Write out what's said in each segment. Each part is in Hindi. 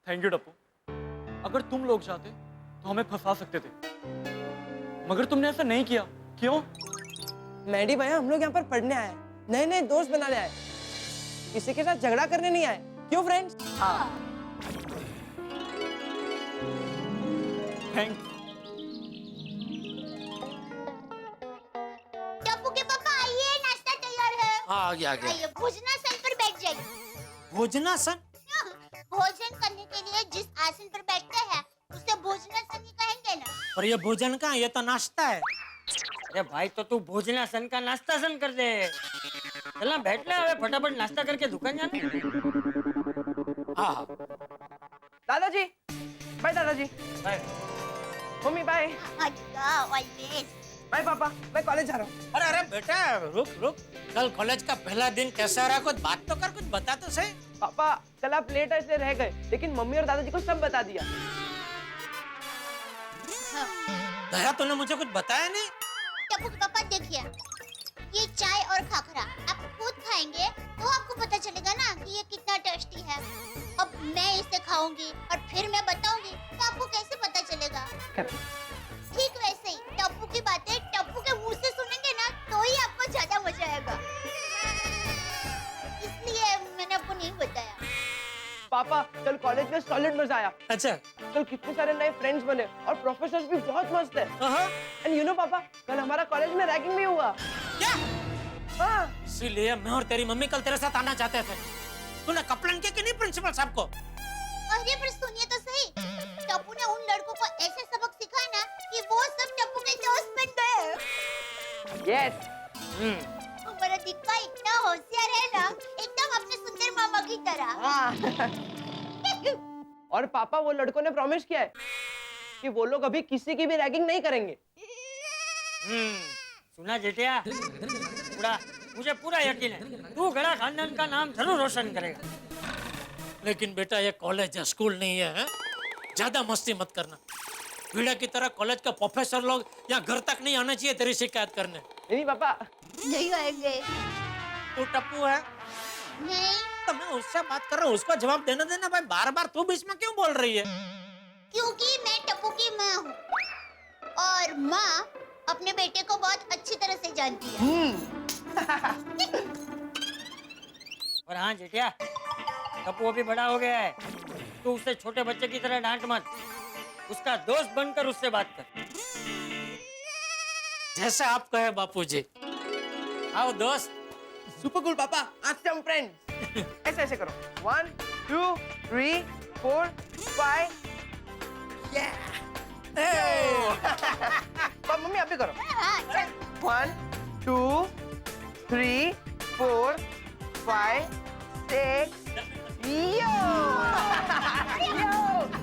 Thank you Tappu. अगर तुम लोग चाहते तो हमें फंसा सकते थे, मगर तुमने ऐसा नहीं किया। क्यों? मैडी भैया, हम लोग यहाँ पर पढ़ने आए हैं, नए नए दोस्त बनाने आए, किसी के साथ झगड़ा करने नहीं आए। क्यों फ्रेंड्स? थैंक्स। टप्पू के पापा आइए, नाश्ता तैयार है। हाँ आ गया आ गया। आइए, भोजनासन पर बैठ जाइए। भोजनासन? भोजन करने के लिए जिस आसन पर बैठते हैं उसे भोजनासन ही कहेंगे ना। पर ये भोजन का, ये तो नाश्ता है। अरे भाई तो तू भोजनासन का नाश्तासन कर दे। चलना बैठ ले, अबे फटाफट नाश्ता करके दुकान जाना। हाँ दादाजी, बाय दादाजी। बाय। Mummy bye. अच्छा, ऑलवेज। बाय पापा, मैं कॉलेज जा रहा हूँ। अरे अरे बेटा रुक रुक, कल कॉलेज का पहला दिन कैसा रहा? कुछ बात तो कर, कुछ बता तो सही। पापा कल आप लेट है इसलिए रह गए, लेकिन मम्मी और दादाजी को सब बता दिया। दया तूने मुझे कुछ बताया नहीं। टप्पू के पापा देखिए, ये चाय और खाखरा आप खुद खाएंगे तो आपको पता चलेगा ना कि ये कितना टेस्टी है। अब मैं इसे खाऊंगी और फिर मैं बताऊंगी तो आपको कैसे पता चलेगा? ठीक वैसे ही टप्पू की बातें टप्पू के मुंह से सुनेंगे ना तो ही आपको ज्यादा मजा आएगा, इसलिए मैंने आपको नहीं बताया। पापा कल कॉलेज में सॉलिड मजा आया। अच्छा। कल कितने सारे नए फ्रेंड्स बने और प्रोफेसर्स भी बहुत मस्त है। एंड यू नो पापा, कल हमारा कॉलेज में रैगिंग भी हुआ। क्या? हाँ। इसीलिए मैं और तेरी मम्मी कल तेरे साथ आना चाहते थे। तूने कंप्लेंट की कि नहीं प्रिंसिपल साहब को? अरे पर सुनिए तो सही, टप्पू ने उन लड़कों को ऐसे सबक सिखाया ना कि वो सब टप्पू के दोस्त बन गए। यस। हमारा दिक्का इतना होशियार है ना, एकदम अपने सुंदर मामा की तरह। और पापा वो लड़कों ने प्रॉमिस किया है कि वो लोग अभी किसी की भी रैगिंग नहीं करेंगे। सुना जेठिया, मुझे पूरा यकीन है तू गड़ा खानदान का नाम जरूर रोशन करेगा। लेकिन बेटा ये कॉलेज है, स्कूल नहीं है, हैं? ज्यादा मस्ती मत करना। कीड़ा की तरह कॉलेज का प्रोफेसर लोग यहाँ घर तक नहीं आना चाहिए तेरी शिकायत करने। नहीं पापा। नहीं आएंगे। तू टप्पू है नहीं, तो मैं उससे बात कर रहा हूँ, उसको जवाब देना देना भाई। बार बार तू बीच में क्यों बोल रही है? क्योंकि मैं टप्पू की माँ हूँ और माँ अपने बेटे को बहुत अच्छी तरह से जानती है। और हाँ जेठिया, टप्पू अभी बड़ा हो गया है, तू उसे छोटे बच्चे की तरह डांट मत, उसका दोस्त बनकर उससे बात कर। जैसा आप कहे बापूजी। आओ दोस्त। सुपर कूल पापा, आज से हम फ्रेंड्स। ऐसे ऐसे करो। 1 2 3 4 5। मम्मी आप भी करो। हाँ, चल। 1 2 3 4 5 6। यो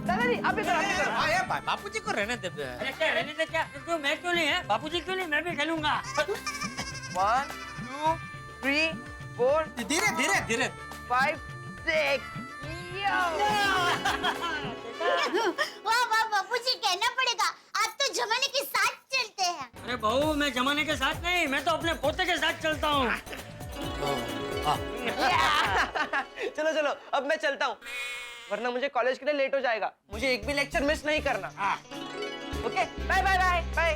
दादाजी आप भी करो, आप भी करो। हाँ यार बापूजी को रहने दे बे। अरे क्या रहने दे, क्या क्यों? मैं क्यों नहीं है? बापूजी क्यों नहीं? मैं भी खेलूंगा। 1 2 3 4 धीरे धीरे धीरे। 5 6। यो वाह वाह बाबूजी, कहना पड़ेगा आप तो जमाने के साथ चलते हैं। अरे बहू, मैं जमाने के साथ नहीं, मैं तो अपने पोते के साथ चलता हूँ। चलो चलो अब मैं चलता हूँ, वरना मुझे कॉलेज के लिए लेट हो जाएगा। मुझे एक भी लेक्चर मिस नहीं करना। Okay bye bye bye bye.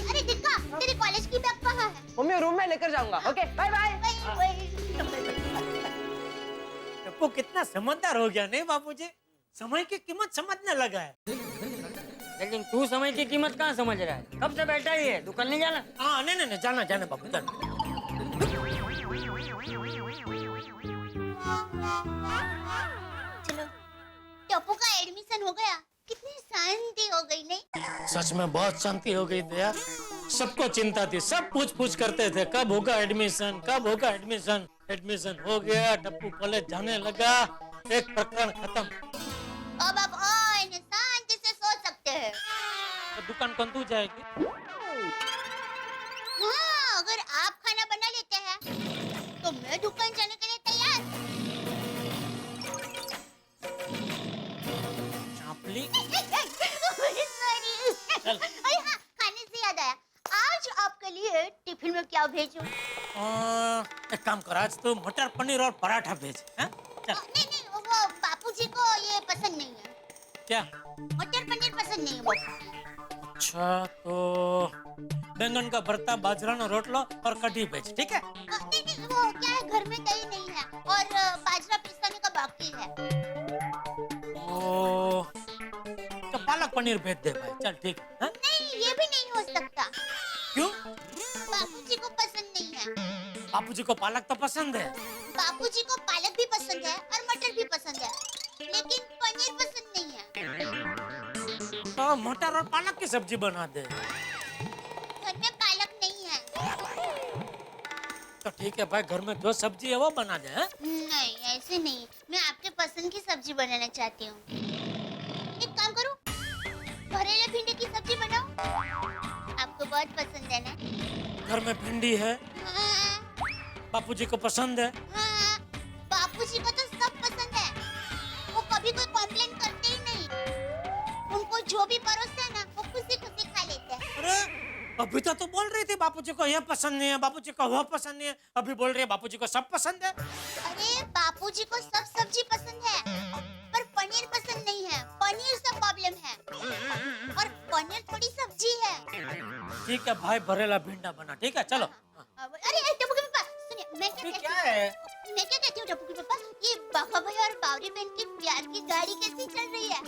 अरे दिक्का, तेरे कॉलेज की बैग कहाँ है? मम्मी रूम में लेकर जाऊंगा। Okay bye bye. टप्पू कितना समझदार हो गया नहीं बापूजी? समय की कीमत समझने लगा है। लेकिन तू समय की कीमत कहाँ समझ रहा है? कब से बैठा ही है, दुकान नहीं जाना? हाँ नहीं नहीं जाना जाना बापू जाना। चलो, टप्पू का एडमिशन हो गया, कितनी शांति हो गई नहीं? सच में बहुत शांति हो गई थी यार। सबको चिंता थी, सब पूछ पूछ करते थे कब होगा एडमिशन, कब होगा एडमिशन। एडमिशन हो गया, टप्पू कॉलेज जाने लगा, एक प्रकरण खत्म। अब आप और शांति से सो सकते हैं। तो दुकान कौन तू जाएगी? हाँ, अगर आप खाना बना लेते हैं तो मैं दुकान जाने के लिए तैयार। चापली। सॉरी। अरे हाँ, खाने से याद आया, आज आपके लिए टिफिन में क्या भेजूं? एक काम कर, आज तो मटर पनीर और पराठा भेज। हैं? चल। नहीं नहीं, वो बापूजी को ये पसंद नहीं है। क्या? मटर पनीर पसंद नहीं है बापू। अच्छा तो बैंगन का भरता, बाजरा रोटलो और कढ़ी भेज, ठीक है? नहीं नहीं, वो क्या है, घर में दही नहीं है और बाजरा पिसाने का बाकी है। ओ, तो पालक पनीर भेज दे भाई, चल ठीक है। हाँ? नहीं, ये भी नहीं हो सकता। क्यों? बापूजी को पसंद नहीं है। बापूजी को पालक तो पसंद है। बापूजी को पालक भी पसंद है और मटर भी पसंद है, लेकिन पनीर पसंद नहीं है। तो मटर और पालक की सब्जी बना दे। घर में पालक नहीं है। तो ठीक है भाई, घर में जो सब्जी है वो बना दे। हाँ? नहीं, ऐसे नहीं, मैं आपके पसंद की सब्जी बनाना चाहती हूँ। एक काम करूँ, भरेले भिंडी की सब्जी बनाओ, आपको बहुत पसंद है ना? घर में भिंडी है, हाँ, बापूजी को पसंद है। हाँ, बापूजी को तो सब पसंद है, वो कभी कोई कॉम्प्लेन करते ही नहीं। उनको जो भी परोसते हैं ना, वो खुशी खुशी खा लेते हैं। अरे अभी तो बोल रही थी बापूजी को ये पसंद नहीं है, बापूजी को वो पसंद नहीं है, अभी बोल रही है बापूजी को सब पसंद है। अरे बापूजी को सब सब्जी पसंद है, पर पनीर पसंद नहीं है। पनीर से प्रॉब्लम है, और पनीर थोड़ी सब्जी है। ठीक है भाई, भरेला भिंडा बना, ठीक है चलो। अरे टप्पू के पापा सुनिए, मैं क्या है? कहती हूँ टप्पू के पापा, ये बाबा भाई और बावरी बहन की प्यार की गाड़ी कैसी चल रही है?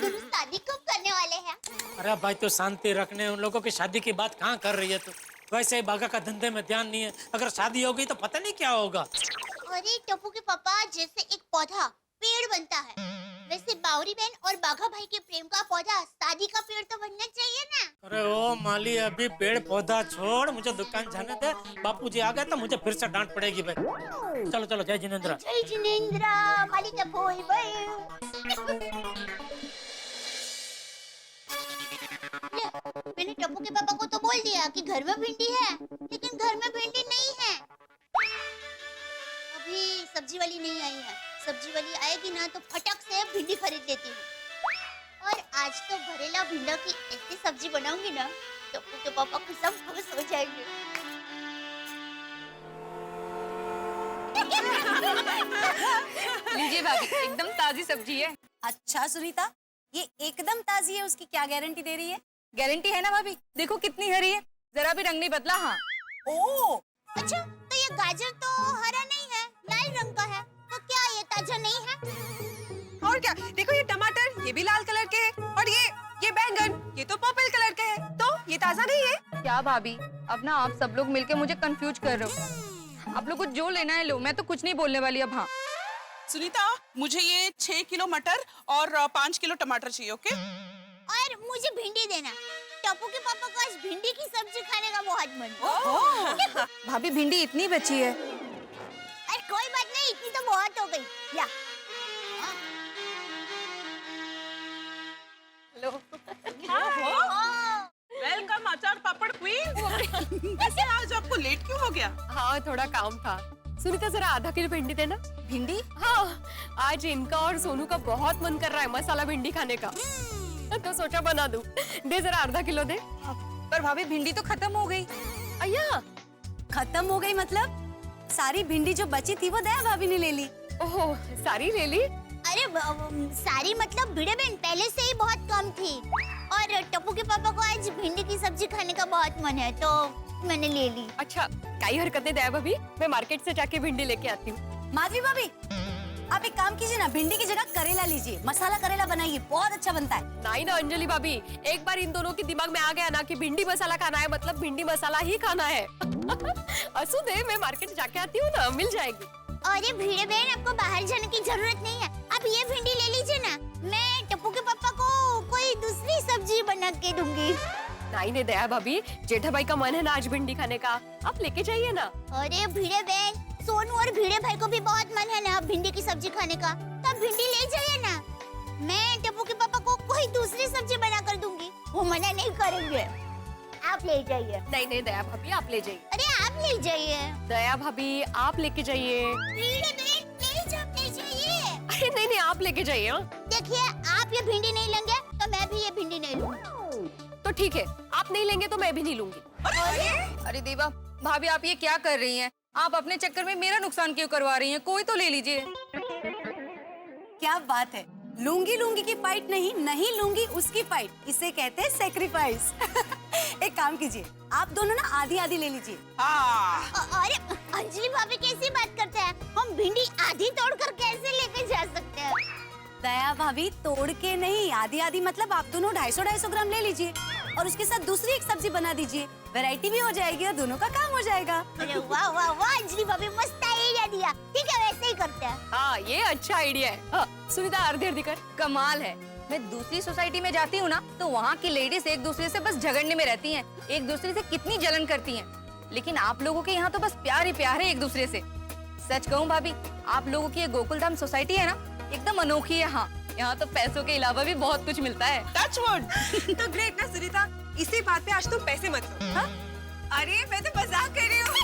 दोनों शादी कब करने वाले हैं? अरे भाई तो शांति रखने, उन लोगों की शादी की बात कहाँ कर रही है तू? वैसे ही बागा का धंधे में ध्यान नहीं है, अगर शादी हो गई तो पता नहीं क्या होगा। अरे टप्पू के पापा, जैसे एक पौधा पेड़ बनता है, वैसे बावरी बहन और बाघा भाई के प्रेम का पौधा शादी का पेड़ तो बनना चाहिए ना। अरे ओ माली, अभी पेड़ पौधा छोड़, मुझे दुकान जाने दे। बापूजी आ गए तो मुझे फिर से डांट पड़ेगी भाई। चलो चलो, जय जिनेंद्र। जय जिनेंद्र, माली का भोई भाई। मैंने टप्पू के पापा को तो बोल दिया कि घर में भिंडी है, लेकिन घर में भिंडी नहीं है। अभी सब्जी वाली नहीं आई है, सब्जी वाली आएगी ना तो फटक से भिंडी खरीद लेती हूँ। और आज तो भरेला भिंडा की ऐसी सब्जी बनाऊंगी ना, टप्पू के पापा को सब खुश हो जाएंगे। लीजिए भाभी, एकदम ताजी सब्जी है। अच्छा सुनीता, ये एकदम ताजी है, उसकी क्या गारंटी दे रही है? गारंटी है ना भाभी, देखो कितनी हरी है, जरा भी रंग नहीं बदला। हाँ। ओ, अच्छा, तो ये गाजर तो हरा नहीं है, लाल रंग का है, तो क्या ये ताजा नहीं है? और क्या, देखो ये टमाटर, ये भी लाल कलर के हैं, और ये बैंगन, ये तो पर्पल कलर के हैं, तो ये ताजा नहीं है। क्या भाभी, अब ना आप सब लोग मिलके मुझे कंफ्यूज कर रहे हो। आप लोग को जो लेना है लो, मैं तो कुछ नहीं बोलने वाली अब। हाँ सुनीता, मुझे ये 6 किलो मटर और 5 किलो टमाटर चाहिए, ओके? और मुझे भिंडी देना। टप्पू के पापा को आज भिंडी की सब्जी खाने का बहुत मन है। भाभी, भिंडी इतनी बची है। अरे कोई बात नहीं, इतनी तो बहुत हो गई। या वेलकम अचार पापड़ क्वीन। वैसे आज आपको लेट क्यों हो गया? हाँ, थोड़ा काम था। सुनीता, जरा आधा किलो भिंडी देना। भिंडी? हाँ, आज इनका और सोनू का बहुत मन कर रहा है मसाला भिंडी खाने का, तो सोचा बना दूं। दे जरा आधा किलो दे। पर भाभी, भिंडी तो खत्म हो गई। अय्या, खत्म हो गई मतलब? सारी भिंडी जो बची थी वो दया भाभी ने ले ली। ओहो, सारी ले ली? अरे सारी मतलब भिड़े बहन पहले से ही बहुत कम थी, और टप्पू के पापा को आज भिंडी की सब्जी खाने का बहुत मन है, तो मैंने ले ली। अच्छा, कई हरकतें दया भाभी, मैं मार्केट से जाके भिंडी लेके आती हूँ। माधवी भाभी, आप एक काम कीजिए ना, भिंडी की जगह करेला लीजिए, मसाला करेला बनाइए, बहुत अच्छा बनता है। नहीं ना अंजलि भाभी, एक बार इन दोनों के दिमाग में आ गया ना कि भिंडी मसाला खाना है मतलब भिंडी मसाला ही खाना है। असू दे, मैं मार्केट जाके आती हूँ ना, मिल जाएगी। अरे भिड़े बहन, आपको बाहर जाने की जरूरत नहीं है, आप ये भिंडी ले लीजिए ना, मैं टप्पू के पापा को कोई दूसरी सब्जी बना के दूंगी। नहीं दया भाभी, जेठा भाई का मन है ना आज भिंडी खाने का, आप लेके जाइए ना। अरे भिड़े बहन, सोनू और भिड़े भाई को भी बहुत मन है ना भिंडी की सब्जी खाने का, तब भिंडी ले जाइए ना, मैं टप्पू के पापा को कोई दूसरी सब्जी बना कर दूंगी, वो मना नहीं करेंगे। आप ले जाइए। नहीं दया भाभी, आप ले जाइए। अरे आप ले जाइए। दया भाभी, आप लेके जाइए। भिड़े बहन, प्लीज आप ले जाइए। अरे नहीं, आप लेके जाइए। हाँ? देखिए, आप ये भिंडी नहीं लेंगे तो मैं भी ये भिंडी नहीं लूंगी। तो ठीक है, आप नहीं लेंगे तो मैं भी नहीं लूंगी। अरे देवा भाभी, आप ये क्या कर रही हैं? आप अपने चक्कर में मेरा नुकसान क्यों करवा रही हैं? कोई तो ले लीजिए। क्या बात है, लूंगी लूंगी की फाइट नहीं, नहीं लूंगी उसकी फाइट, इसे कहते हैं सेक्रीफाइस। एक काम कीजिए, आप दोनों ना आधी आधी ले लीजिए। अरे अंजलि भाभी कैसी बात करते हैं? हम भिंडी आधी तोड़कर कैसे लेके जा सकते हैं? दया भाभी तोड़ के नहीं, आधी आधी मतलब आप दोनों 250-250 ग्राम ले लीजिए और उसके साथ दूसरी एक सब्जी बना दीजिए, वैरायटी भी हो जाएगी और दोनों का काम हो जाएगा। अरे वाह वाह वाह अंजलि भाभी, मस्त आइडिया दिया। ठीक है, वैसे ही करते हैं। हाँ ये अच्छा आइडिया है। हाँ, सुनीता अर्धी कर। कमाल है। मैं दूसरी सोसाइटी में जाती हूँ ना तो वहाँ की लेडीज एक दूसरे से बस झगड़ने में रहती हैं, एक दूसरे से कितनी जलन करती हैं, लेकिन आप लोगों के यहाँ तो बस प्यार ही प्यार है एक दूसरे से। सच कहूँ भाभी, आप लोगों की ये गोकुलधाम सोसाइटी है ना, एकदम अनोखी है। हाँ, यहाँ तो पैसों के अलावा भी बहुत कुछ मिलता है। Touch wood. तो ग्रेट ना सुनीता, इसी बात पे आज तुम पैसे मत लो। हाँ? अरे मैं तो मजाक कर रही हूँ।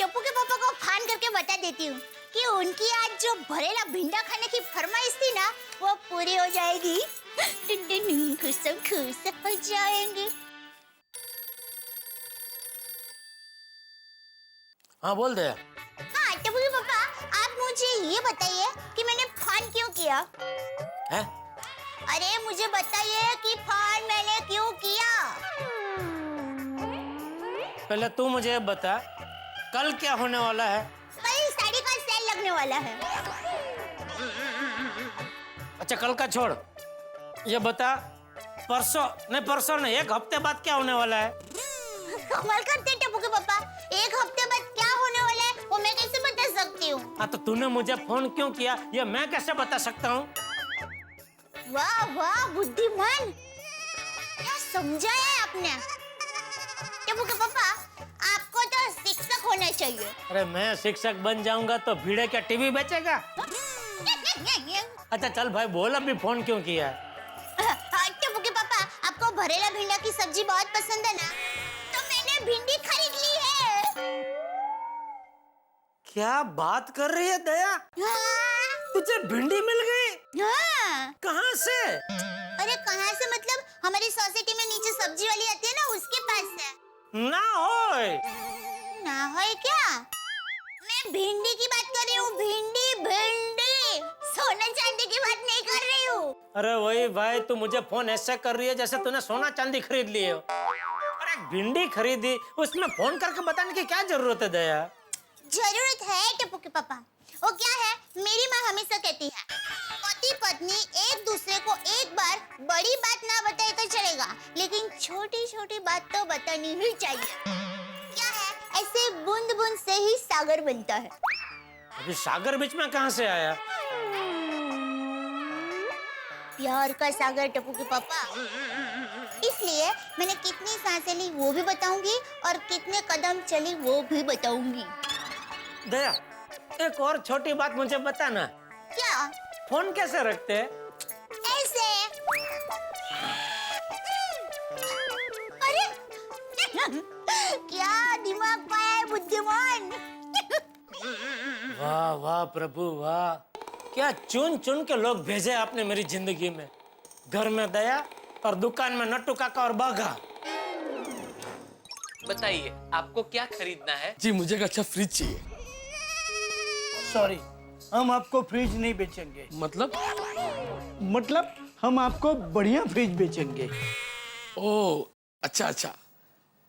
टप्पू के पापा को फोन करके बता देती हूँ कि उनकी आज जो भरेला भिंडा खाने की फरमाइश थी ना, वो पूरी हो जाएगी। खुश खुश हो जाएंगे। हाँ बोल दे। हाँ टप्पू के पापा, आप मुझे ये बताइए कि मैंने फोन क्यों किया? हैं? अरे मुझे बताइए कि फोन मैंने क्यों किया? पहले तू मुझे बता, कल क्या होने वाला है? कल साड़ी का सेल लगने वाला है। अच्छा कल का छोड़, ये बता परसों नहीं, एक हफ्ते बाद क्या होने वाला है? कमाल करते टप्पू के पापा, एक हफ्ते बाद क्या होने वाला है वो मैं कैसे बता सकती हूँ? हाँ तो तूने मुझे फोन क्यों किया ये मैं कैसे बता सकता हूँ? वाह वाह बुद्धिमान, क्या समझा है आपने? टप्पू के पापा, आपको तो शिक्षक होना चाहिए। अरे मैं शिक्षक बन जाऊंगा तो भिड़े क्या टीवी बेचेगा? अच्छा चल भाई बोल, अभी फोन क्यों किया है? टप्पू के पापा, आपको भरेला भिंडा की सब्जी बहुत पसंद है ना, तो मैंने भिंडी खरीद ली है। क्या बात कर रही है दया? हाँ, तुझे भिंडी मिल गई? हाँ। कहाँ से? अरे कहाँ से मतलब, हमारी सोसाइटी में नीचे सब्जी वाली आती है ना, उसके पास से। ना होय। ना होय क्या? मैं भिंडी की बात कर रही हूँ, भिंडी भिंडी, सोना चांदी की बात नहीं कर रही हूँ। अरे वही भाई, तू मुझे फोन ऐसे कर रही है जैसे तूने सोना चांदी खरीद लिए हो। अरे भिंडी खरीदी, उसमें फोन करके बताने की क्या जरूरत है दया? जरूरत है टप्पू के पापा। वो क्या है, मेरी माँ हमेशा कहती है, पति पत्नी एक दूसरे को एक बार बड़ी बात ना बताए तो चलेगा, लेकिन छोटी छोटी बात तो बतानी ही चाहिए। क्या है, ऐसे बूंद बूंद से ही सागर बनता है। अभी सागर बीच में कहाँ से आया? प्यार का सागर टप्पू के पापा। इसलिए मैंने कितनी सांसें ली वो भी बताऊंगी और कितने कदम चली वो भी बताऊंगी। दया एक और छोटी बात मुझे बता ना, क्या? फोन कैसे रखते हैं? ऐसे। अरे क्या दिमाग पाया है बुद्धिमान। वाह वाह प्रभु वाह, क्या चुन चुन के लोग भेजे आपने मेरी जिंदगी में। घर में दया और दुकान में नट्टू काका और बाघा। बताइए आपको क्या खरीदना है? जी मुझे एक अच्छा फ्रिज चाहिए। सॉरी, हम आपको फ्रिज नहीं बेचेंगे। मतलब हम आपको बढ़िया फ्रिज बेचेंगे। ओह अच्छा अच्छा,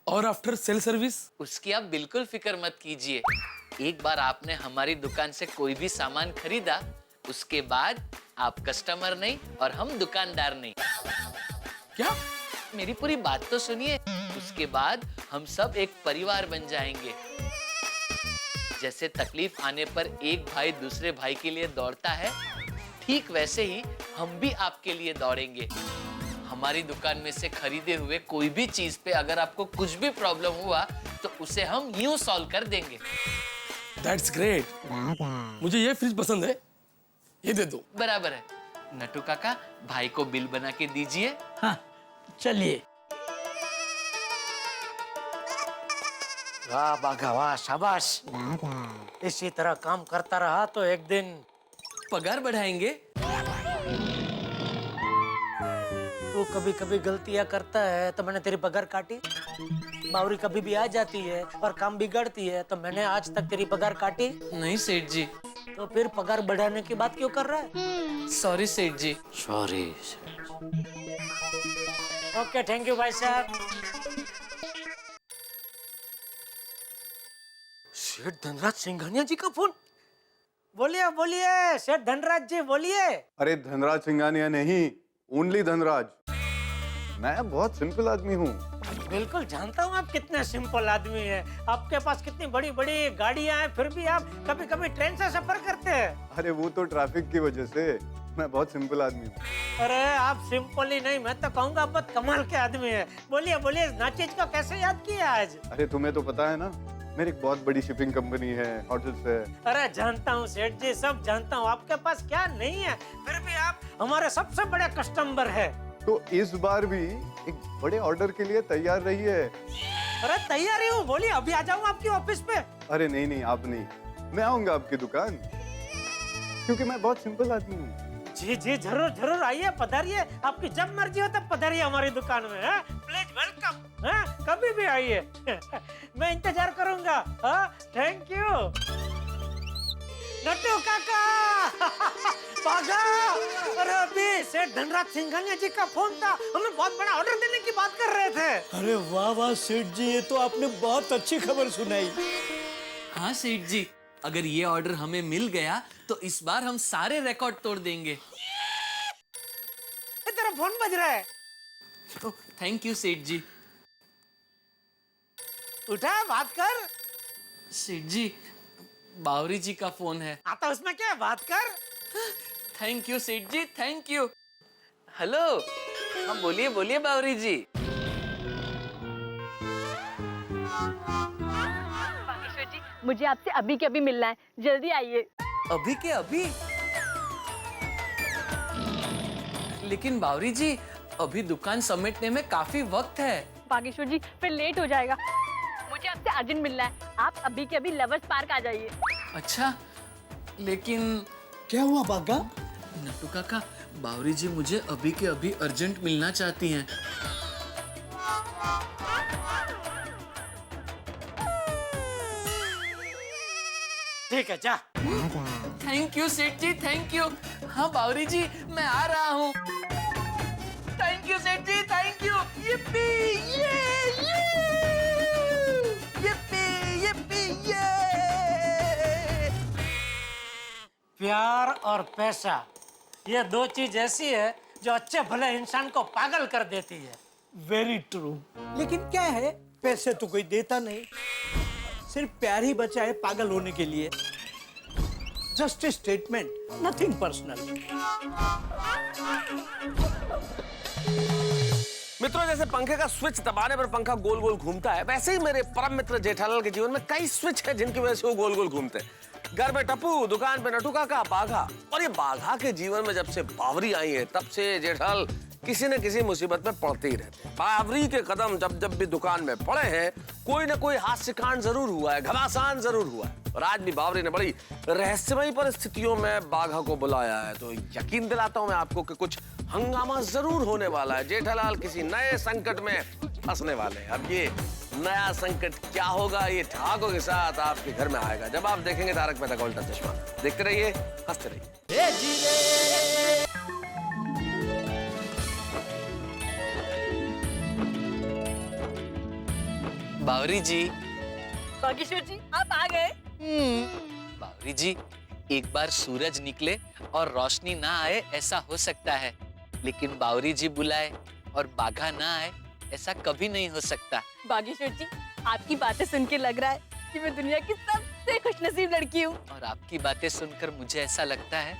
और आफ्टर सेल सर्विस? उसकी आप बिल्कुल फिक्र मत कीजिए। एक बार आपने हमारी दुकान से कोई भी सामान खरीदा, उसके बाद आप कस्टमर नहीं और हम दुकानदार नहीं। क्या? मेरी पूरी बात तो सुनिए। उसके बाद हम सब एक परिवार बन जाएंगे। जैसे तकलीफ आने पर एक भाई दूसरे भाई के लिए दौड़ता है, ठीक वैसे ही हम भी आपके लिए दौड़ेंगे। हमारी दुकान में से खरीदे हुए कोई भी चीज पे अगर आपको कुछ भी प्रॉब्लम हुआ तो उसे हम यूं सॉल्व कर देंगे। That's great. मुझे ये फ्रिज पसंद है, ये दे दो। बराबर है। नट्टू काका, भाई को बिल बना के दीजिए। हाँ चलिए। वाह बाघा वाह, शाबाश। इसी तरह काम करता रहा तो एक दिन पगार बढ़ाएंगे। तू कभी कभी गलतियां करता है तो मैंने तेरी पगार काटी। बावरी कभी भी आ जाती है और काम बिगड़ती है, तो मैंने आज तक तेरी पगार काटी नहीं सेठ जी। तो फिर पगार बढ़ाने की बात क्यों कर रहा है? सॉरी सेठ जी। सॉरी। ओके, थैंक यू भाई साहब। सेठ धनराज सिंघानिया जी का फोन। बोलिए बोलिए सेठ धनराज जी, बोलिए। अरे धनराज सिंघानिया नहीं, ओनली धनराज। मैं बहुत सिंपल आदमी हूँ। बिल्कुल जानता हूँ आप कितने सिंपल आदमी हैं। आपके पास कितनी बड़ी बड़ी गाड़ियाँ हैं, फिर भी आप कभी कभी ट्रेन से सफर करते हैं। अरे वो तो ट्रैफिक की वजह से। मैं बहुत सिंपल आदमी हूँ। अरे आप सिंपल ही नहीं, मैं तो कहूँगा बहुत कमाल के आदमी हैं। बोलिए बोलिए, नाचिज को कैसे याद किया आज? अरे तुम्हें तो पता है ना, मेरी एक बहुत बड़ी शिपिंग कंपनी है, होटल्स है। अरे जानता हूँ सेठ जी, सब जानता हूँ। आपके पास क्या नहीं है, फिर भी आप हमारे सबसे बड़े कस्टमर है। तो इस बार भी एक बड़े ऑर्डर के लिए तैयार रहिए। अरे तैयार ही हूँ, बोलिए अभी आ जाऊँ आपकी ऑफिस पे। अरे नहीं नहीं, आप नहीं, मैं आऊंगा आपकी दुकान, क्योंकि मैं बहुत सिंपल आदमी हूँ। जी जी, जरूर जरूर आइए, पधारिए। आपकी जब मर्जी हो तब पधारिए हमारी दुकान में। प्लीज वेलकम, कभी भी आइए। मैं इंतजार करूंगा। Thank you. नट्टू काका। बागा। अरे अभी सेठ धनराज सिंघानिया जी का फोन था, हमें बहुत बड़ा ऑर्डर देने की बात कर रहे थे। अरे वाह वाह सेठ जी, ये तो आपने बहुत अच्छी खबर सुनाई। हाँ सेठ जी, अगर ये ऑर्डर हमें मिल गया तो इस बार हम सारे रिकॉर्ड तोड़ देंगे। तेरा फोन बज रहा है। थैंक यू सेठ जी। उठा, बात कर। सेठ जी, बावरी जी का फोन है। आता उसमें क्या है, बात कर। थैंक यू सेठ जी, थैंक यू। हेलो, हाँ बोलिए बोलिए बावरी जी। बागेश्वर जी, मुझे आपसे अभी के अभी मिलना है, जल्दी आइए। अभी के अभी? लेकिन बावरी जी, अभी दुकान समेटने में काफी वक्त है। बागेश्वर जी, फिर लेट हो जाएगा। मुझे आपसे अर्जेंट मिलना है, आप अभी के अभी लवर्स पार्क आ जाइए। अच्छा, लेकिन क्या हुआ बागा? नट्टू काका, बावरी जी मुझे अभी के अभी अर्जेंट मिलना चाहती हैं। ठीक है, जा। थैंक यू सेठ जी, थैंक यू। हाँ बावरी जी, मैं आ रहा हूँ। थैंक यू सेठ जी, थैंक यू। yippee, प्यार और पैसा, ये दो चीज ऐसी है जो अच्छे भले इंसान को पागल कर देती है। Very true. लेकिन क्या है, पैसे तो कोई देता नहीं, सिर्फ प्यार ही बचा है पागल होने के लिए। Just a statement, nothing personal. मित्रों, जैसे पंखे का स्विच दबाने पर पंखा गोल गोल घूमता है, वैसे ही मेरे परम मित्र जेठालाल के जीवन में कई स्विच हैं जिनकी वजह से वो गोल गोल घूमते हैं। घर में टप्पू, दुकान पे नट्टू काका, बाघा। और ये बाघा के जीवन में जब से बावरी आई है, तब से जेठालाल किसी न किसी मुसीबत में पड़ते ही रहते हैं। बावरी के कदम जब जब भी दुकान में पड़े हैं, कोई न कोई हास्य कांड जरूर हुआ है, घमासान जरूर हुआ है। और आज भी बावरी ने बड़ी रहस्यमयी परिस्थितियों में बाघा को बुलाया है, तो यकीन दिलाता हूं मैं आपको कि कुछ हंगामा जरूर होने वाला है। जेठालाल किसी नए संकट में फंसने वाले हैं। अब ये नया संकट क्या होगा, ये ठहाकों के साथ आपके घर में आएगा जब आप देखेंगे तारक मेहता का उल्टा चश्मा। देखते रहिए, हंसते रहिए। बावरी जी। बागेश्वर जी, आप आ गए। बावरी जी, एक बार सूरज निकले और रोशनी ना आए ऐसा हो सकता है, लेकिन बावरी जी बुलाए और बाघा ना आए ऐसा कभी नहीं हो सकता। बागेश्वर जी, आपकी बातें सुन के लग रहा है कि मैं दुनिया की सबसे खुशनसीब लड़की हूँ। और आपकी बातें सुनकर मुझे ऐसा लगता है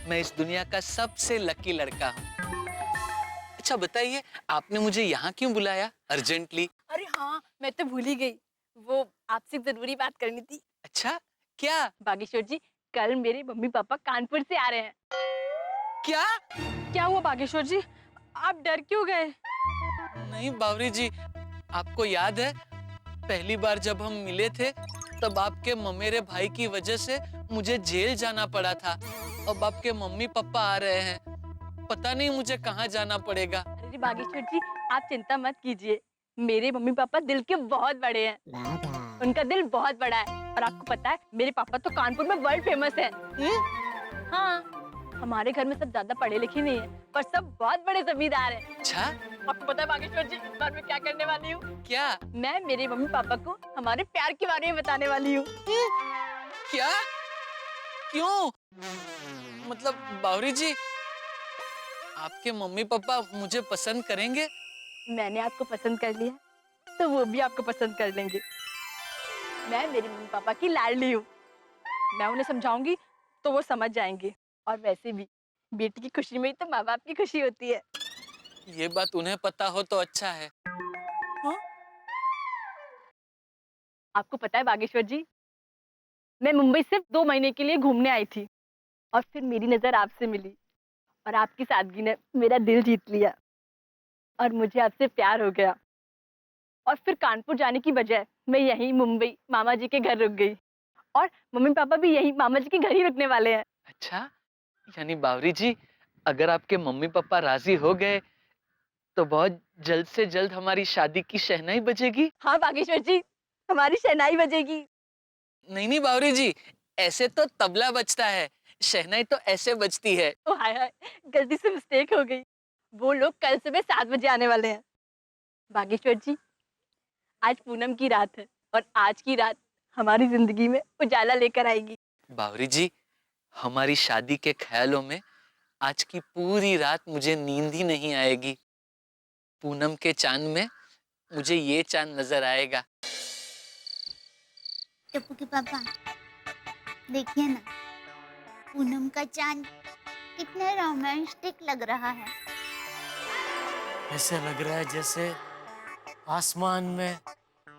मैं इस दुनिया का सबसे लकी लड़का हूँ। अच्छा बताइए, आपने मुझे यहाँ क्यों बुलाया अर्जेंटली? अरे हाँ, मैं तो भूल ही गई, वो आपसे जरूरी बात करनी थी। अच्छा, क्या? बागेश्वर जी, कल मेरे मम्मी पापा कानपुर से आ रहे हैं। क्या? क्या हुआ बागेश्वर जी, आप डर क्यों गए? नहीं बावरी जी, आपको याद है पहली बार जब हम मिले थे तब आपके ममेरे भाई की वजह से मुझे जेल जाना पड़ा था। अब आपके मम्मी पापा आ रहे हैं, पता नहीं मुझे कहाँ जाना पड़ेगा। अरे बागेश्वर जी, आप चिंता मत कीजिए, मेरे मम्मी पापा दिल के बहुत बड़े हैं। उनका दिल बहुत बड़ा है। और आपको पता है मेरे पापा तो कानपुर में वर्ल्ड फेमस है। हाँ, हमारे घर में सब ज्यादा पढ़े लिखे नहीं है, पर सब बहुत बड़े जमींदार हैं। अच्छा, आपको पता है बागेश्वर जी, इस बार मैं क्या करने वाली हूँ? क्या? मैं मेरे मम्मी पापा को हमारे प्यार के बारे में बताने वाली हूँ। क्या? क्यों? मतलब बावरी जी, आपके मम्मी पापा मुझे पसंद करेंगे? मैंने आपको पसंद कर लिया, तो वो भी आपको पसंद कर लेंगे। मैं मेरे मम्मी पापा की लाडली हूँ। मैं उन्हें समझाऊंगी तो वो समझ जाएंगे। और वैसे भी बेटी की खुशी में ही तो माँ बाप की खुशी होती है। ये बात उन्हें पता हो तो अच्छा है। हाँ? आपको पता है बागेश्वर जी, मैं मुंबई सिर्फ 2 महीने के लिए घूमने आई थी और फिर मेरी नजर आपसे मिली और आपकी सादगी ने मेरा दिल जीत लिया और मुझे आपसे प्यार हो गया। और फिर कानपुर जाने की बजाय मैं यहीं मुंबई मामा जी के घर रुक गई और मम्मी पापा भी यहीं मामा जी के घर ही रुकने वाले हैं। अच्छा, यानी बावरी जी, अगर आपके मम्मी पापा राजी हो गए तो बहुत जल्द से जल्द हमारी शादी की शहनाई बजेगी। हाँ बागेश्वर जी, हमारी शहनाई बजेगी। नहीं नहीं बावरी जी, ऐसे तो तबला बजता है, शहनाई तो ऐसे बजती है। ओ हाय हाय, गलती से मिस्टेक हो गई। वो लोग कल सुबह 7 बजे आने वाले हैं। बागेश्वर जी, आज पूनम की रात है और आज की रात हमारी जिंदगी में उजाला लेकर आएगी। बावरी जी, हमारी शादी के ख्यालों में आज की पूरी रात मुझे नींद ही नहीं आएगी। पूनम के चांद में मुझे ये चांद नजर आएगा। टप्पू के पापा, देखिए ना, पूनम का चांद कितना रोमांटिक लग रहा है। ऐसे लग रहा है जैसे आसमान में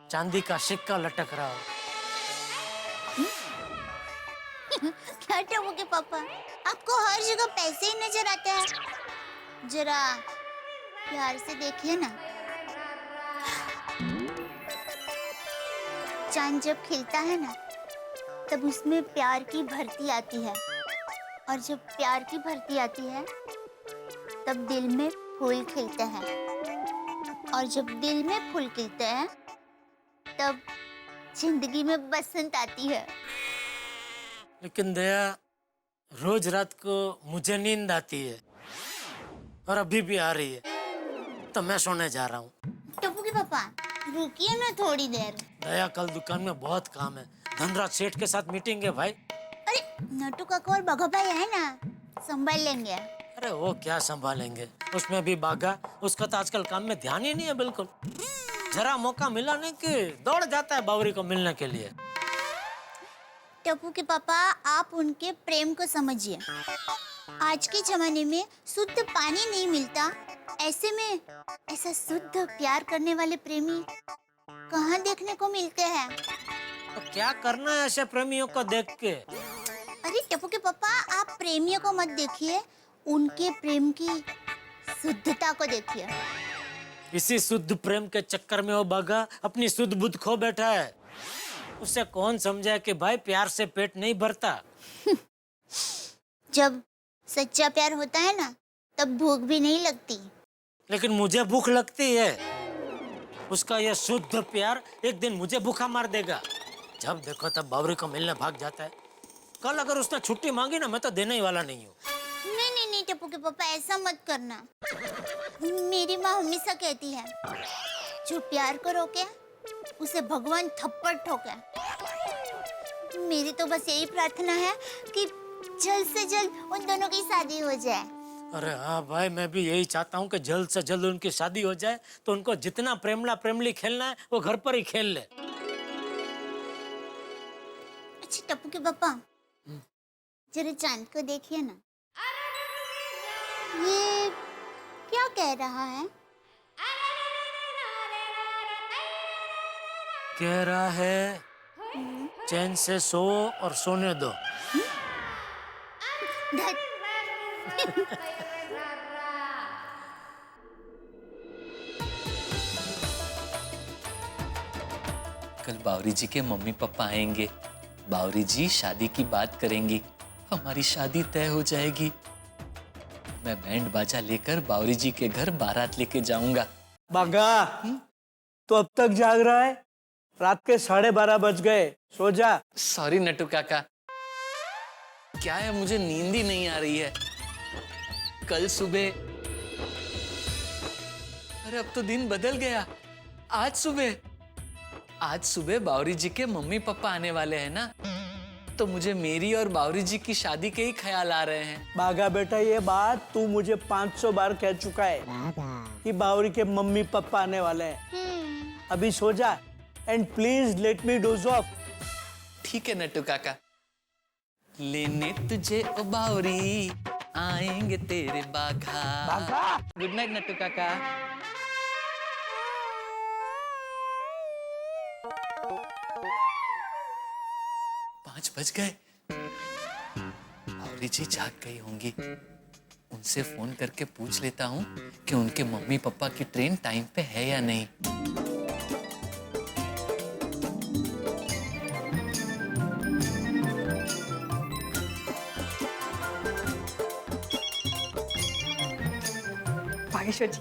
चांदी का सिक्का लटक रहा हो। क्या टप्पू के पापा, आपको हर जगह पैसे ही नजर आते हैं? जरा प्यार से देखिए ना। चांद जब खिलता है ना, तब उसमें प्यार की भर्ती आती है और जब प्यार की भर्ती आती है तब दिल में फूल खिलते हैं और जब दिल में फूल खिलते हैं तब जिंदगी में बसंत आती है। लेकिन दया, रोज रात को मुझे नींद आती है और अभी भी आ रही है, तो मैं सोने जा रहा हूँ। टप्पू के पापा, रुकिए ना थोड़ी देर। दया, कल दुकान में बहुत काम है, धनराज सेठ के साथ मीटिंग है भाई। अरे नटू काका और बाघा भाई है ना, संभाल लेंगे। अरे वो क्या संभालेंगे, उसमें भी बाघा, उसका तो आजकल काम में ध्यान ही नहीं है बिल्कुल। जरा मौका मिला नहीं कि दौड़ जाता है बावरी को मिलने के लिए। टप्पू के पापा, आप उनके प्रेम को समझिए। आज के जमाने में शुद्ध पानी नहीं मिलता, ऐसे में ऐसा शुद्ध प्यार करने वाले प्रेमी कहाँ देखने को मिलते हैं? तो क्या करना है ऐसे प्रेमियों को देख के? अरे टप्पू के पापा, आप प्रेमियों को मत देखिए, उनके प्रेम की शुद्धता को देखिए। इसी शुद्ध प्रेम के चक्कर में वो बाघा अपनी शुद्ध बुद्ध खो बैठा है। उसे कौन समझाए कि भाई प्यार से पेट नहीं भरता। जब सच्चा प्यार होता है ना, तब भूख भी नहीं लगती। लेकिन मुझे भूख लगती है। उसका यह शुद्ध प्यार एक दिन मुझे भूखा मार देगा। जब देखो तब बावरी को मिलने भाग जाता है। कल अगर उसने छुट्टी मांगी ना, मैं तो देने ही वाला नहीं हूँ। नहीं नहीं नहीं टप्पू के पापा, ऐसा मत करना। मेरी माँ हमेशा कहती है, जो प्यार को रोके उसे भगवान थप्पड़ ठोके। मेरी तो बस यही प्रार्थना है कि जल्द से जल्द उन दोनों की शादी हो जाए। अरे हाँ भाई, मैं भी यही चाहता हूँ कि जल्द से जल्द उनकी शादी हो जाए, तो उनको जितना प्रेमला प्रेमली खेलना है वो घर पर ही खेल ले। अच्छा टप्पू के पापा, जरा चांद को देखिए ना, ये क्या कह रहा है? कह रहा है चैन से सो और सोने दो। कल बावरी जी के मम्मी पापा आएंगे, बावरी जी शादी की बात करेंगी, हमारी शादी तय हो जाएगी। मैं बैंड बाजा लेकर बावरी जी के घर बारात लेके जाऊंगा। बागा, तो अब तक जाग रहा है? रात के 12:30 बज गए, सो जा। सॉरी नटू काका, क्या है मुझे नींद ही नहीं आ रही है। कल सुबह, अरे अब तो दिन बदल गया। आज सुबह बावरी जी के मम्मी पापा आने वाले हैं ना, तो मुझे मेरी और बावरी जी की शादी के ही ख्याल आ रहे हैं। बागा बेटा, ये बात तू मुझे 500 बार कह चुका है कि बावरी के मम्मी पापा आने वाले हैं। अभी सो जा and please let me dose of. ठीक है नट्टू काका। लेने तुझे ओ बावरी आएंगे तेरे बाघा। गुड नाइट नट्टू काका। पाँच बज गए। बावरी जी जाग गई होंगी। उनसे फोन करके पूछ लेता हूँ कि उनके मम्मी पापा की ट्रेन टाइम पे है या नहीं। बागेश्वर जी।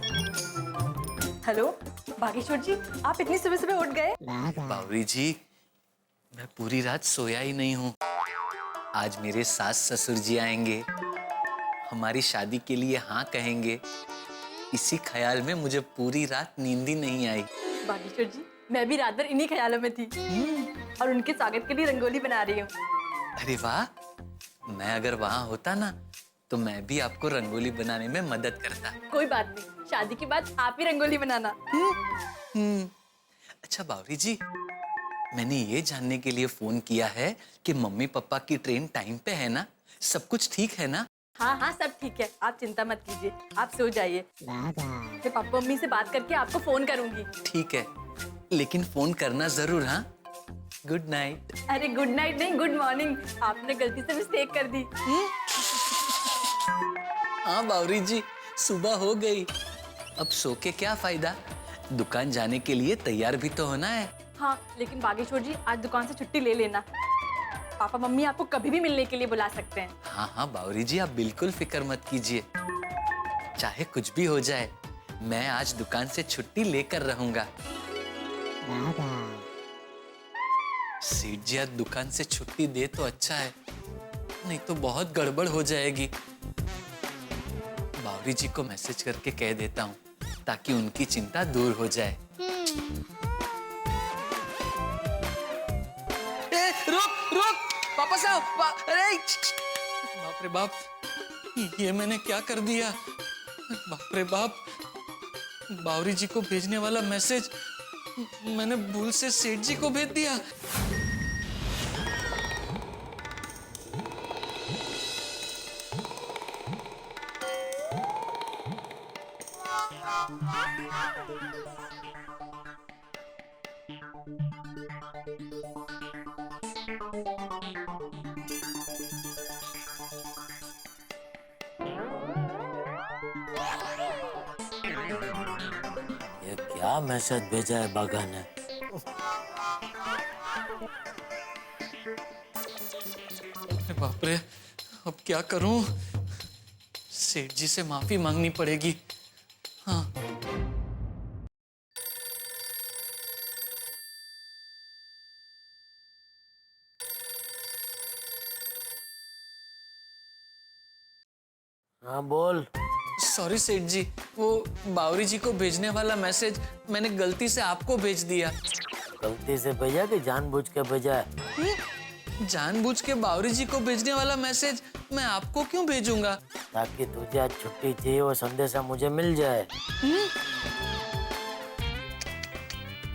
हेलो बागेश्वर जी, आप इतनी सुबह सुबह उठ गए? बावरी जी, मैं पूरी रात सोया ही नहीं हूँ। आज मेरे सास ससुर जी आएंगे, हमारी शादी के लिए हाँ कहेंगे। इसी ख्याल में मुझे पूरी रात नींद ही नहीं आई। बागेश्वर जी, मैं भी रात भर इन्हीं ख्यालों में थी और उनके स्वागत के लिए रंगोली बना रही हूँ। अरे वाह, मैं अगर वहाँ होता ना तो मैं भी आपको रंगोली बनाने में मदद करता। कोई बात नहीं, शादी के बाद आप ही रंगोली बनाना। अच्छा बावरी जी, मैंने ये जानने के लिए फोन किया है कि मम्मी पापा की ट्रेन टाइम पे है ना? सब कुछ ठीक है ना? हाँ हाँ, सब ठीक है, आप चिंता मत कीजिए, आप सो जाइए। मैं पापा मम्मी से बात करके आपको फोन करूंगी। ठीक है, लेकिन फोन करना जरूर। हाँ, गुड नाइट। अरे गुड नाइट नहीं, गुड मॉर्निंग। आपने गलती से मिस्टेक कर दी। हाँ बावरी जी, सुबह हो गई। अब सो के क्या फायदा, दुकान जाने के लिए तैयार भी तो होना है। हाँ, लेकिन बागेश्वर जी आज दुकान से छुट्टी ले लेना। पापा मम्मी आपको कभी भी मिलने के लिए बुला सकते हैं। हाँ हाँ बावरी जी, आप बिल्कुल फिक्र मत कीजिए। चाहे कुछ भी हो जाए, मैं आज दुकान से छुट्टी लेकर रहूंगा। सेठ जी आज दुकान से छुट्टी दे तो अच्छा है, नहीं तो बहुत गड़बड़ हो जाएगी। बावरी जी को मैसेज करके कह देता हूँ ताकि उनकी चिंता दूर हो जाए। रुक, वापस आओ। अरे बाप रे बाप, ये मैंने क्या कर दिया? बाप रे बाप, बावरी जी को भेजने वाला मैसेज मैंने भूल से सेठ जी को भेज दिया। ये क्या मैसेज भेजा है बागा ने? अरे बाप रे, अब क्या करूं? सेठ जी से माफी मांगनी पड़ेगी। हाँ, हाँ बोल। सॉरी सेठ जी, वो बावरी जी को भेजने वाला मैसेज मैंने गलती से आपको भेज दिया। गलती से भेजा कि जानबूझ के भेजा है? जानबूझ के बावरी जी को भेजने वाला मैसेज मैं आपको क्यों भेजूंगा? ताकि तुझे आज छुट्टी चाहिए वो संदेशा मुझे मिल जाए।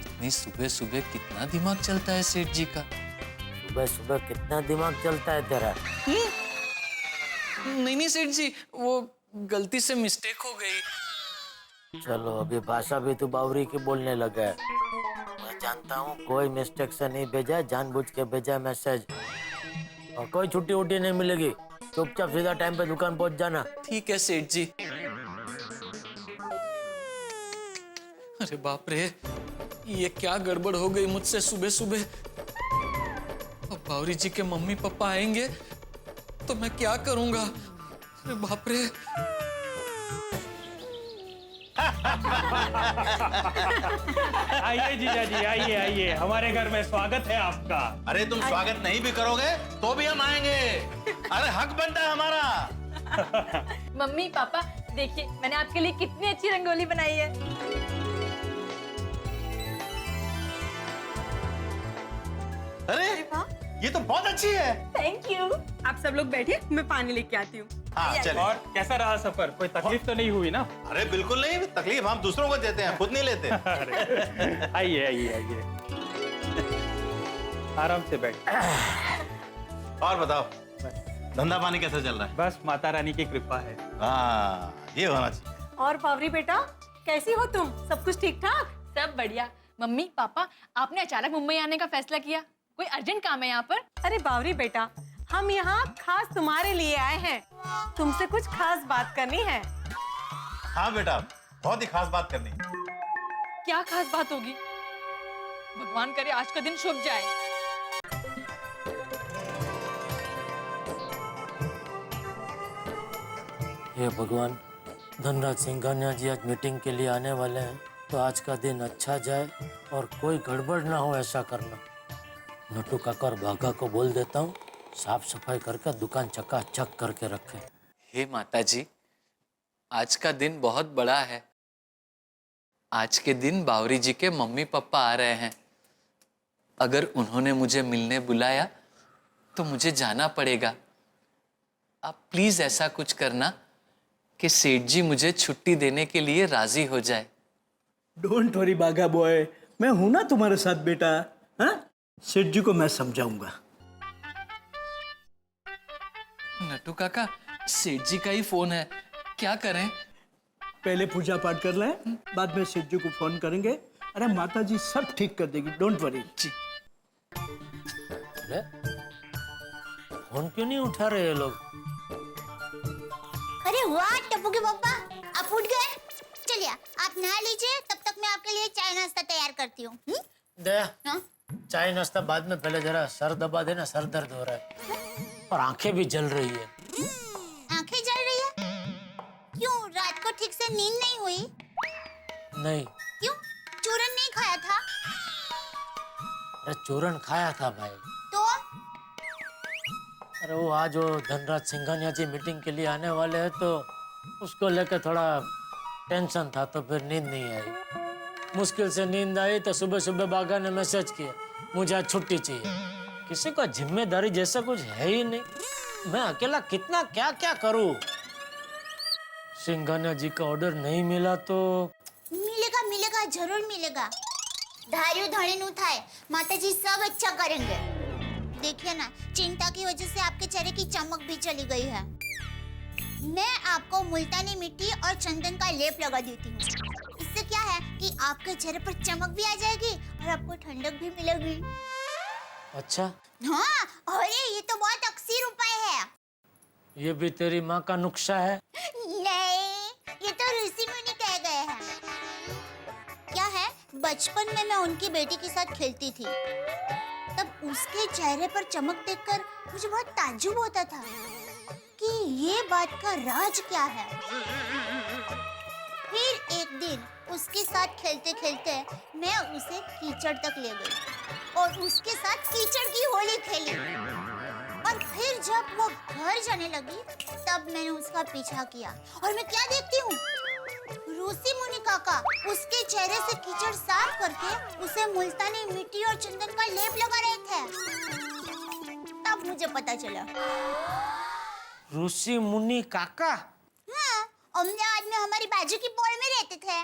इतनी सुबह सुबह कितना दिमाग चलता है सेठ जी का? सुबह सुबह कितना दिमाग चलता है तेरा? नहीं सेठ जी, वो गलती से मिस्टेक हो गई। चलो, अभी भाषा भी तू बावरी की बोलने लगा है। मैं जानता हूँ कोई मिस्टेक से नहीं भेजा, जानबूझ के भेजा मैसेज। और कोई छुट्टी उट्टी नहीं मिलेगी, चुपचाप सीधा टाइम पे दुकान पहुंच जाना। ठीक है सेठ जी। अरे बाप रे, ये क्या गड़बड़ हो गई मुझसे सुबह सुबह। अब बावरी जी के मम्मी पापा आएंगे तो मैं क्या करूंगा? अरे बाप रे। आइए जीजा जी, आइए आइए, हमारे घर में स्वागत है आपका। अरे तुम स्वागत नहीं भी करोगे तो भी हम आएंगे। अरे हक बनता है हमारा। मम्मी पापा देखिए, मैंने आपके लिए कितनी अच्छी रंगोली बनाई है। अरे ये तो बहुत अच्छी है। Thank you. आप सब लोग बैठिए, मैं पानी लेके आती हूँ। हाँ चले। और कैसा रहा सफर? कोई तकलीफ तो नहीं हुई ना? अरे बिल्कुल नहीं, तकलीफ हम दूसरों को देते हैं, खुद नहीं लेते। आइए आइए आइए, आराम से बैठ। और बताओ, धंधा पानी कैसा चल रहा है? बस माता रानी की कृपा है। हाँ, ये होना चाहिए। और पावरी बेटा, कैसी हो तुम? सब कुछ ठीक ठाक? सब बढ़िया। मम्मी पापा, आपने अचानक मुंबई आने का फैसला किया, कोई अर्जेंट काम है यहाँ पर? अरे बावरी बेटा, हम यहाँ खास तुम्हारे लिए आए हैं। तुमसे कुछ खास बात करनी है। हाँ बेटा, बहुत ही खास बात करनी है। क्या खास बात होगी? भगवान करे आज का दिन शुभ जाए। हे भगवान, धनराज सिंघानिया जी आज मीटिंग के लिए आने वाले हैं, तो आज का दिन अच्छा जाए और कोई गड़बड़ ना हो, ऐसा करना। नटू काका और बाघा को बोल देता हूँ, साफ सफाई करके दुकान चकाचक करके रखे। हे माता जी, आज का दिन बहुत बड़ा है। आज के दिन बावरी जी के मम्मी पापा आ रहे हैं। अगर उन्होंने मुझे मिलने बुलाया तो मुझे जाना पड़ेगा। आप प्लीज ऐसा कुछ करना कि सेठ जी मुझे छुट्टी देने के लिए राजी हो जाए। डोंट वरी बाघा बॉय, मैं हूं ना तुम्हारे साथ बेटा। हाँ, सेठ जी को मैं समझाऊंगा। नटू काका, सेठ जी का ही फोन है, क्या करें? पहले पूजा पाठ कर लें, बाद में सेठ जी को फोन करेंगे। अरे माता जी सब ठीक कर देगी, डोंट वरी। जी। अरे फोन क्यों नहीं उठा रहे ये लोग? अरे वाह टप्पू के पापा, आप उठ गए। चलिए आप नहा लीजिए, तब तक मैं आपके लिए चाय नाश्ता तैयार करती हूँ। दया, हाँ? चाय नाश्ता बाद में, पहले जरा सर दबा देना, सर दर्द हो रहा है और आंखें भी जल रही है। आंखें जल रही है? क्यों, रात को ठीक से नींद नहीं हुई? नहीं। क्यों, चूरन नहीं खाया था? अरे चूरन खाया था भाई। तो अरे वो आज वो धनराज सिंघानिया जी मीटिंग के लिए आने वाले हैं, तो उसको लेकर थोड़ा टेंशन था, तो फिर नींद नहीं आई। मुश्किल से नींद आई तो सुबह सुबह बाघा ने मैसेज किया, मुझे आज छुट्टी चाहिए। किसी का जिम्मेदारी जैसा कुछ है ही नहीं, मैं अकेला कितना क्या क्या करूं। सिंघानिया जी का ऑर्डर नहीं मिला तो मिलेगा मिलेगा, जरूर मिलेगा। धारियो धड़े थाए, माता जी सब अच्छा करेंगे। देखिए ना, चिंता की वजह से आपके चेहरे की चमक भी चली गई है। मैं आपको मुल्तानी मिट्टी और चंदन का लेप लगा देती हूँ। इससे क्या है कि आपके चेहरे पर चमक भी आ जाएगी और आपको ठंडक भी मिलेगी। अच्छा, हाँ, अरे ये तो बहुत अक्सर उपाय है। ये भी तेरी माँ का नुक्शा है? नहीं, ये तो ऋषि मुनि कह गए हैं। क्या है, बचपन में मैं उनकी बेटी के साथ खेलती थी, तब उसके चेहरे पर चमक देखकर मुझे बहुत ताज्जुब होता था कि ये बात का राज क्या है। फिर एक दिन उसके साथ खेलते खेलते मैं उसे कीचड़ तक ले गई और उसके साथ कीचड़ की होली खेली। और फिर जब वो घर जाने लगी तब मैंने उसका पीछा किया और मैं क्या देखती हूँ, ऋषि मुनि काका उसके चेहरे से कीचड़ साफ करके उसे मुल्तानी मिट्टी और चंदन का लेप लगा रहे थे। तब मुझे पता चला। ऋषि मुनि काका? हाँ, अहमदाबाद में हमारी बाजू की पॉल में रहते थे।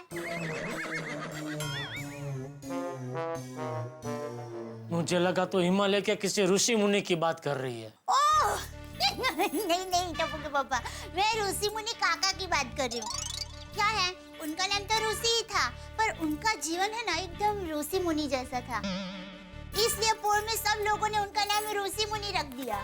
मुझे लगा तो हिमालय के किसी ऋषि मुनि की बात कर रही है। ओह नहीं नहीं टप्पू के पापा, मैं ऋषि मुनि काका की बात कर रही हूँ। क्या है, उनका नाम तो ऋषि ही था, पर उनका जीवन है ना एकदम ऋषि मुनि जैसा था, इसलिए पोर में सब लोगों ने उनका नाम ऋषि मुनि रख दिया।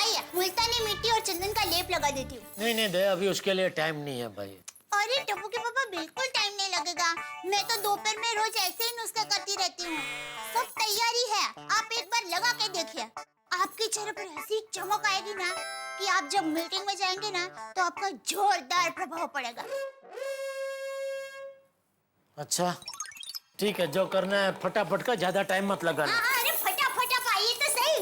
आइए, मुल्तानी मिट्टी और चंदन का लेप लगा देती हूँ। नहीं नहीं दया, अभी उसके लिए टाइम नहीं है भाई। अरे टप्पू के पापा, बिल्कुल टाइम नहीं लगेगा। मैं तो दोपहर में रोज ऐसे ही नुस्खा करती रहती हूँ। सब तैयारी है, आप एक बार लगा के देखिए। आपके चेहरे पर ऐसी चमक आएगी ना कि आप जब मीटिंग में जाएंगे ना तो आपका जोरदार प्रभाव पड़ेगा। अच्छा ठीक है, जो करना है फटाफट का, ज्यादा टाइम मत लगाना। अरे फटाफट आप आइए तो सही।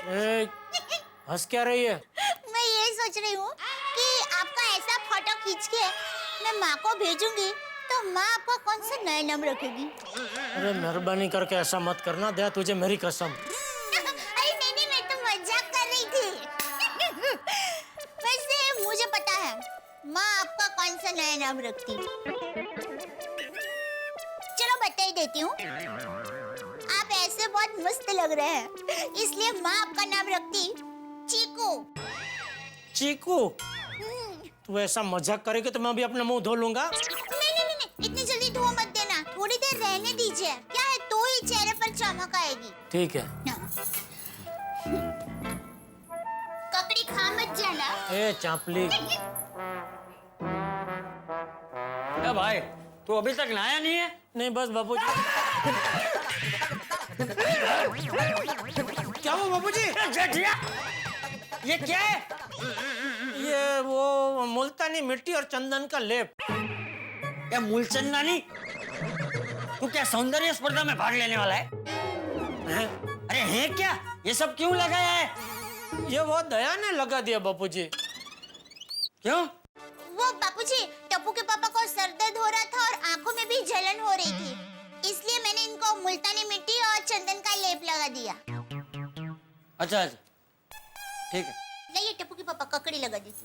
ए, हंस क्या रही है? मैं ये सोच रही हूँ कि आपका ऐसा फोटो खींच के मैं माँ को भेजूंगी तो माँ आपका कौन सा नया नाम रखेगी? अरे मेहरबानी करके ऐसा मत करना दया, तुझे मेरी कसम। अरे नहीं, मैं तो मजाक कर रही थी। वैसे मुझे पता है माँ आपका कौन सा नया नाम रखती। चलो बता ही देती हूँ। आप ऐसे बहुत मस्त लग रहे हैं, इसलिए माँ आपका नाम रखती चीकू। चीकू? तू ऐसा मजाक करेगी तो मैं भी अपना मुंह धो लूंगा। नहीं, इतनी जल्दी धो मत देना, थोड़ी देर रहने दीजिए। क्या है, तो ही चेहरे पर चमक आएगी। ठीक है। ककड़ी खा मत जाना। ए चापली। क्या भाई, तू अभी तक नहाया नहीं है? नहीं बस बाबूजी। क्या हुआ बाबूजी? जेठिया, ये क्या है? ये वो मुल्तानी मिट्टी और चंदन का लेप। क्या मूलचंदानी? तू क्या सौंदर्य स्पर्धा में भाग लेने वाला है? अरे है क्या? ये सब क्यों लगाया है? ये वो दया ने लगा दिया बापूजी। क्यों? वो बापूजी, टप्पू के पापा को सर दर्द हो रहा था और आंखों में भी जलन हो रही थी, इसलिए मैंने इनको मुल्तानी मिट्टी और चंदन का लेप लगा दिया। अच्छा, ठीक है। नहीं, टप्पू के पापा ककड़ी लगा देती।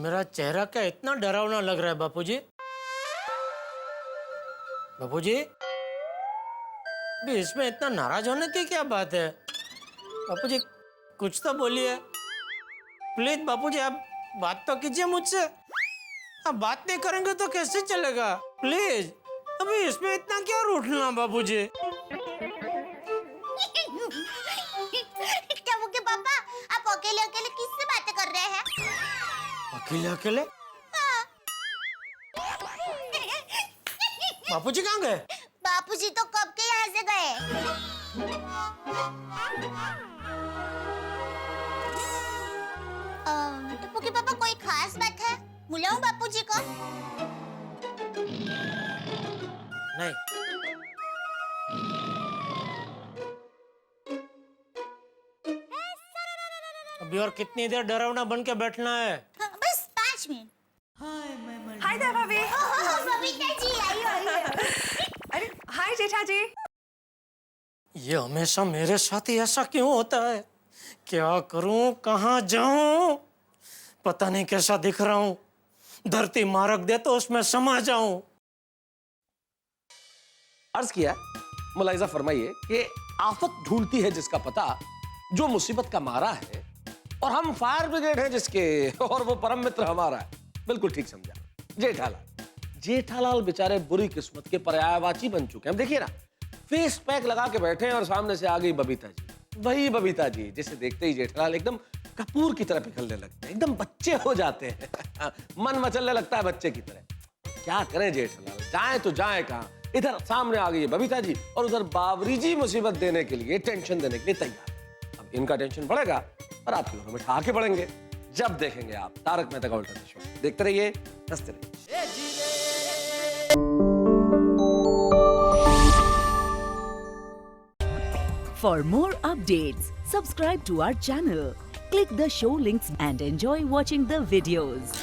मेरा चेहरा क्या इतना डरावना लग रहा है बापूजी? बापूजी, भी इसमें इतना नाराज होने की क्या बात है? बापूजी कुछ तो बोलिए प्लीज। बापूजी आप बात तो कीजिए मुझसे। आप बात नहीं करेंगे तो कैसे चलेगा? प्लीज, अभी इसमें इतना क्या रूठना बाबूजी? टप्पू के पापा, आप अकेले अकेले किससे बातें कर रहे हैं? अकेले अकेले? बापूजी कहाँ गए? बापूजी तो कब के यहाँ से गए। टप्पू के पापा, कोई खास बात है? बुलाऊं बापूजी को? नहीं। अभी और कितनी देर डरावना बन के बैठना है? बस 5 मिनट। हाय दया भाभी। बबीता जी आई। अरे हाय जेठा जी। ये हमेशा मेरे साथ ही ऐसा क्यों होता है? क्या करूं, कहाँ जाऊं? पता नहीं कैसा दिख रहा हूं। धरती मारक दे तो उसमें समा जाऊं। अर्ज किया, मुलाहिजा फरमाइए कि आफत ढूंढती है जिसका पता, जो मुसीबत का मारा है, और हम फायर ब्रिगेड हैं जिसके, और वो परम मित्र हमारा है। बिल्कुल ठीक समझा। जेठालाल बेचारे बुरी किस्मत के पर्यायवाची बन चुके हैं। देखिए ना, फेस पैक लगा के बैठे हैं और सामने से आ गई बबीता जी। वही बबीता जी जिसे देखते ही जेठालाल एकदम कपूर की तरह पिघलने लगते हैं, एकदम बच्चे हो जाते हैं। मन मचलने लगता है बच्चे की तरह। क्या करें जेठालाल, जाए तो जाए कहाँ? इधर सामने आ गई बबीता जी और उधर बाबरी जी मुसीबत देने के लिए, टेंशन देने के लिए तैयार। अब इनका टेंशन बढ़ेगा और आपके घरों में ठहाके पड़ेंगे। जब देखेंगे आप तारक मेहता का उल्टा चश्मा। देखते रहिए, हंसते रहिए। For more updates, subscribe to our channel, click the show links and enjoy watching the videos.